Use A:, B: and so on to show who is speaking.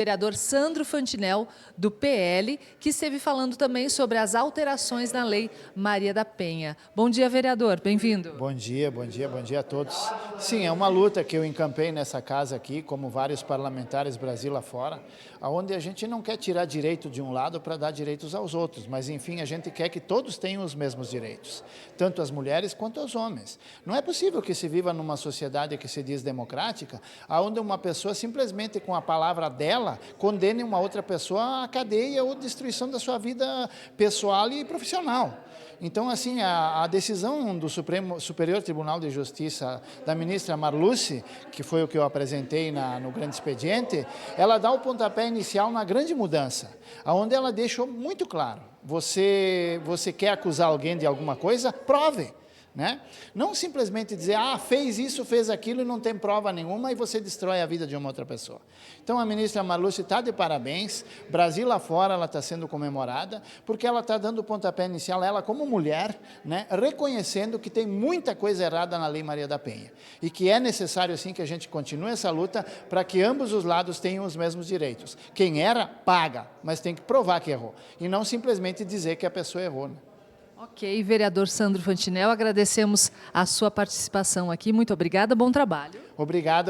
A: Vereador Sandro Fantinel, do PL, que esteve falando também sobre as alterações na Lei Maria da Penha. Bom dia, vereador. Bem-vindo.
B: Bom dia a todos. Sim, é uma luta que eu encampei nessa casa aqui, como vários parlamentares Brasil afora, onde a gente não quer tirar direito de um lado para dar direitos aos outros, mas enfim, a gente quer que todos tenham os mesmos direitos, tanto as mulheres quanto os homens. Não é possível que se viva numa sociedade que se diz democrática, onde uma pessoa simplesmente com a palavra dela condene uma outra pessoa à cadeia ou destruição da sua vida pessoal e profissional. Então, assim, a decisão do Superior Tribunal de Justiça da ministra Marluce, que foi o que eu apresentei no grande expediente, ela dá o pontapé inicial na grande mudança, onde ela deixou muito claro, você quer acusar alguém de alguma coisa? Prove. Né? Não simplesmente dizer, fez isso, fez aquilo e não tem prova nenhuma e você destrói a vida de uma outra pessoa. Então a ministra Marluce está de parabéns, Brasil lá fora ela está sendo comemorada, porque ela está dando o pontapé inicial, ela como mulher, né, reconhecendo que tem muita coisa errada na Lei Maria da Penha e que é necessário sim que a gente continue essa luta para que ambos os lados tenham os mesmos direitos. Quem erra, paga, mas tem que provar que errou e não simplesmente dizer que a pessoa errou. Né?
A: Ok, vereador Sandro Fantinel, agradecemos a sua participação aqui. Muito obrigada, bom trabalho.
B: Obrigado.